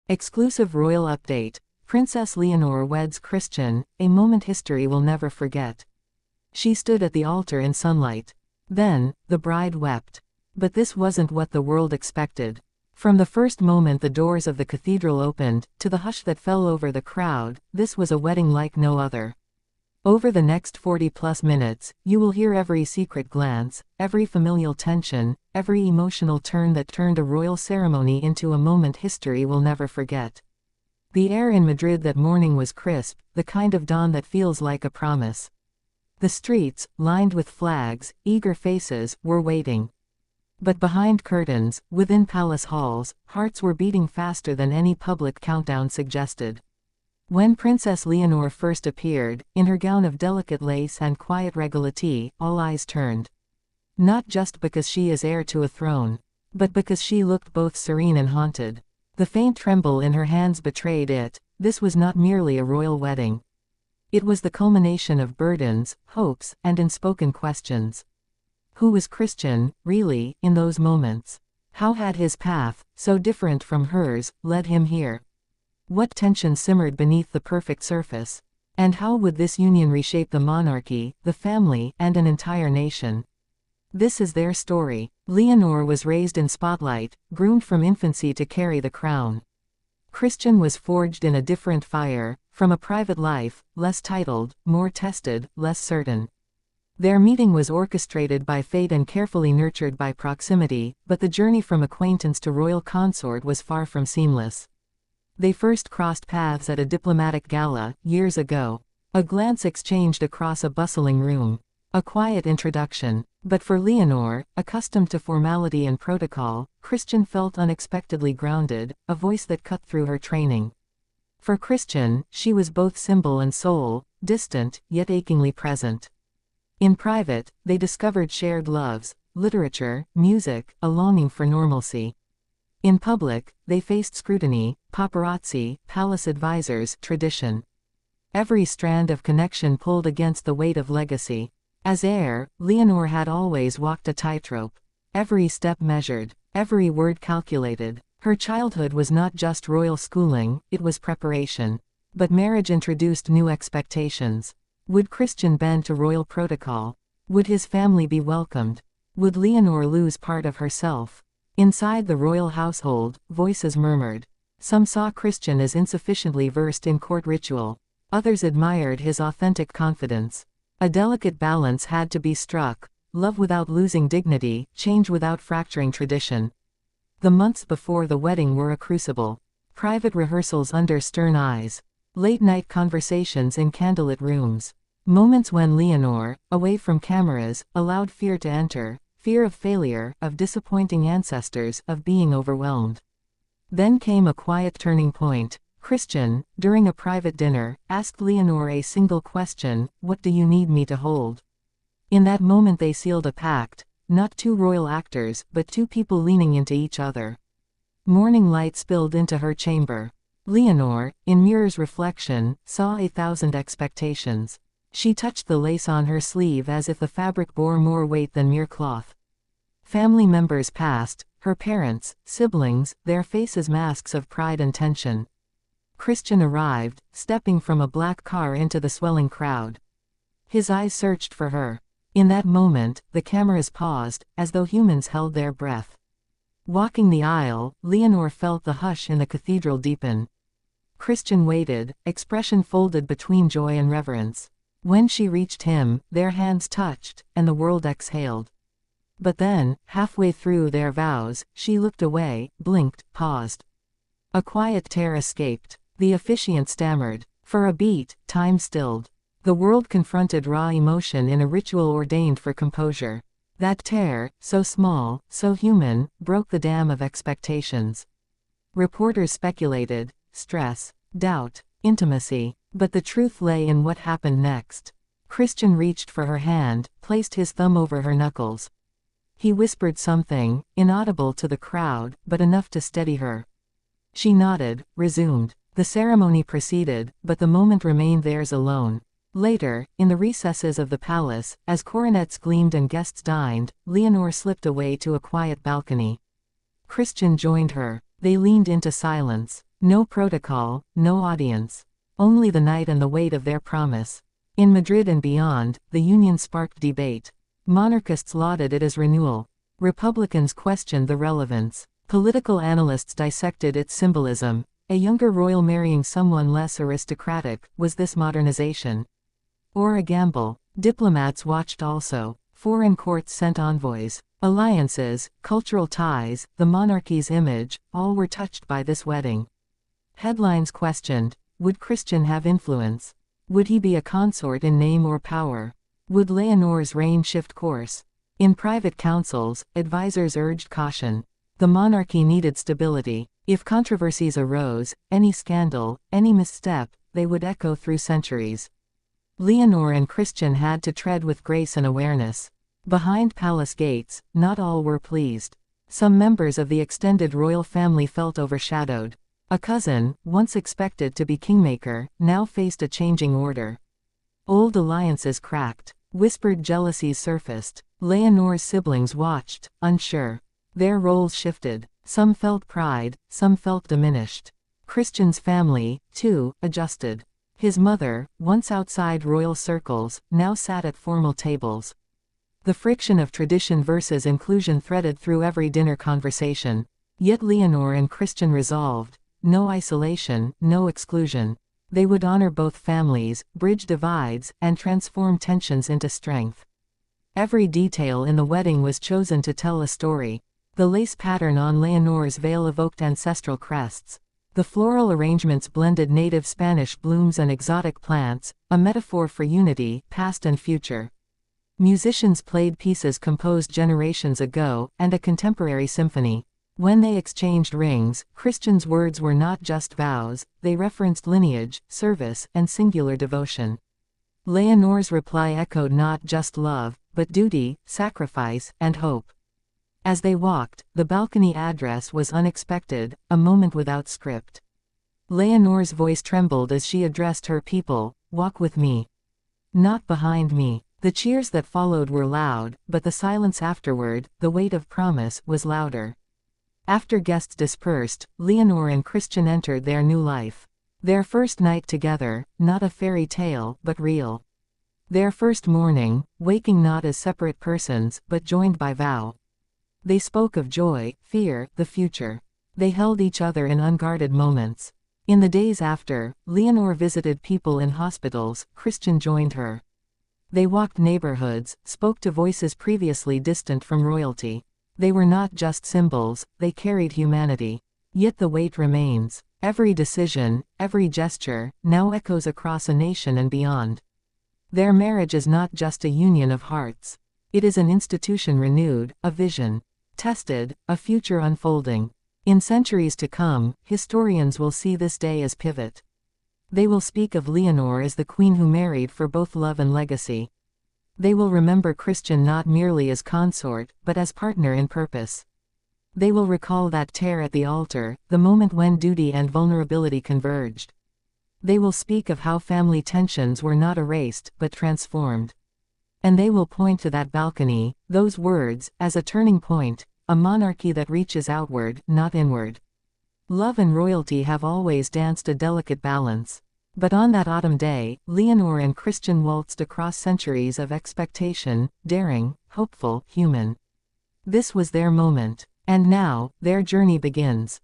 Exclusive royal update. Princess Leonor weds Christian, a moment history will never forget. She stood at the altar in sunlight. Then, the bride wept. But this wasn't what the world expected. From the first moment the doors of the cathedral opened, to the hush that fell over the crowd, this was a wedding like no other. Over the next 40+ minutes, you will hear every secret glance, every familial tension, every emotional turn that turned a royal ceremony into a moment history will never forget. The air in Madrid that morning was crisp, the kind of dawn that feels like a promise. The streets, lined with flags, eager faces, were waiting. But behind curtains, within palace halls, hearts were beating faster than any public countdown suggested. When Princess Leonor first appeared, in her gown of delicate lace and quiet regality, all eyes turned. Not just because she is heir to a throne, but because she looked both serene and haunted. The faint tremble in her hands betrayed it. This was not merely a royal wedding. It was the culmination of burdens, hopes, and unspoken questions. Who was Christian, really, in those moments? How had his path, so different from hers, led him here? What tension simmered beneath the perfect surface? And how would this union reshape the monarchy, the family, and an entire nation? This is their story. Leonor was raised in spotlight, groomed from infancy to carry the crown. Christian was forged in a different fire, from a private life, less titled, more tested, less certain. Their meeting was orchestrated by fate and carefully nurtured by proximity, but the journey from acquaintance to royal consort was far from seamless. They first crossed paths at a diplomatic gala, years ago. A glance exchanged across a bustling room. A quiet introduction. But for Leonor, accustomed to formality and protocol, Christian felt unexpectedly grounded, a voice that cut through her training. For Christian, she was both symbol and soul, distant, yet achingly present. In private, they discovered shared loves, literature, music, a longing for normalcy. In public, they faced scrutiny, paparazzi, palace advisors, tradition. Every strand of connection pulled against the weight of legacy. As heir, Leonor had always walked a tightrope. Every step measured, every word calculated. Her childhood was not just royal schooling, it was preparation. But marriage introduced new expectations. Would Christian bend to royal protocol? Would his family be welcomed? Would Leonor lose part of herself? Inside the royal household, voices murmured. Some saw Christian as insufficiently versed in court ritual. Others admired his authentic confidence. A delicate balance had to be struck: love without losing dignity, change without fracturing tradition. The months before the wedding were a crucible. Private rehearsals under stern eyes. Late-night conversations in candlelit rooms. Moments when Leonor, away from cameras, allowed fear to enter. Fear of failure, of disappointing ancestors, of being overwhelmed. Then came a quiet turning point. Christian, during a private dinner, asked Leonor a single question: "What do you need me to hold?" In that moment they sealed a pact, not two royal actors, but two people leaning into each other. Morning light spilled into her chamber. Leonor, in mirror's reflection, saw 1,000 expectations. She touched the lace on her sleeve as if the fabric bore more weight than mere cloth. Family members passed, her parents, siblings, their faces masks of pride and tension. Christian arrived, stepping from a black car into the swelling crowd. His eyes searched for her. In that moment, the cameras paused, as though humans held their breath. Walking the aisle, Leonor felt the hush in the cathedral deepen. Christian waited, expression folded between joy and reverence. When she reached him, their hands touched, and the world exhaled. But then, halfway through their vows, she looked away, blinked, paused. A quiet tear escaped. The officiant stammered. For a beat, time stilled. The world confronted raw emotion in a ritual ordained for composure. That tear, so small, so human, broke the dam of expectations. Reporters speculated: stress, doubt, intimacy. But the truth lay in what happened next. Christian reached for her hand, placed his thumb over her knuckles. He whispered something, inaudible to the crowd, but enough to steady her. She nodded, resumed. The ceremony proceeded, but the moment remained theirs alone. Later, in the recesses of the palace, as coronets gleamed and guests dined, Leonor slipped away to a quiet balcony. Christian joined her. They leaned into silence. No protocol, no audience. Only the night and the weight of their promise. In Madrid and beyond, the union sparked debate. Monarchists lauded it as renewal. Republicans questioned the relevance. Political analysts dissected its symbolism. A younger royal marrying someone less aristocratic, was this modernization? Or a gamble? Diplomats watched also. Foreign courts sent envoys. Alliances, cultural ties, the monarchy's image, all were touched by this wedding. Headlines questioned, would Christian have influence? Would he be a consort in name or power? Would Leonor's reign shift course? In private councils, advisors urged caution. The monarchy needed stability. If controversies arose, any scandal, any misstep, they would echo through centuries. Leonor and Christian had to tread with grace and awareness. Behind palace gates, not all were pleased. Some members of the extended royal family felt overshadowed. A cousin, once expected to be kingmaker, now faced a changing order. Old alliances cracked. Whispered jealousies surfaced. Leonor's siblings watched, unsure. Their roles shifted. Some felt pride, some felt diminished. Christian's family, too, adjusted. His mother, once outside royal circles, now sat at formal tables. The friction of tradition versus inclusion threaded through every dinner conversation. Yet Leonor and Christian resolved, no isolation, no exclusion. They would honor both families, bridge divides, and transform tensions into strength. Every detail in the wedding was chosen to tell a story. The lace pattern on Leonor's veil evoked ancestral crests. The floral arrangements blended native Spanish blooms and exotic plants, a metaphor for unity, past and future. Musicians played pieces composed generations ago, and a contemporary symphony. When they exchanged rings, Christian's words were not just vows, they referenced lineage, service, and singular devotion. Leonor's reply echoed not just love, but duty, sacrifice, and hope. As they walked, the balcony address was unexpected, a moment without script. Leonor's voice trembled as she addressed her people, walk with me. Not behind me. The cheers that followed were loud, but the silence afterward, the weight of promise, was louder. After guests dispersed, Leonor and Christian entered their new life. Their first night together, not a fairy tale, but real. Their first morning, waking not as separate persons, but joined by vow. They spoke of joy, fear, the future. They held each other in unguarded moments. In the days after, Leonor visited people in hospitals, Christian joined her. They walked neighborhoods, spoke to voices previously distant from royalty. They were not just symbols, they carried humanity. Yet the weight remains. Every decision, every gesture, now echoes across a nation and beyond. Their marriage is not just a union of hearts. It is an institution renewed, a vision tested, a future unfolding. In centuries to come, historians will see this day as pivot. They will speak of Leonor as the queen who married for both love and legacy. They will remember Christian not merely as consort, but as partner in purpose. They will recall that tear at the altar, the moment when duty and vulnerability converged. They will speak of how family tensions were not erased, but transformed. And they will point to that balcony, those words, as a turning point, a monarchy that reaches outward, not inward. Love and royalty have always danced a delicate balance. But on that autumn day, Leonor and Christian waltzed across centuries of expectation, daring, hopeful, human. This was their moment. And now, their journey begins.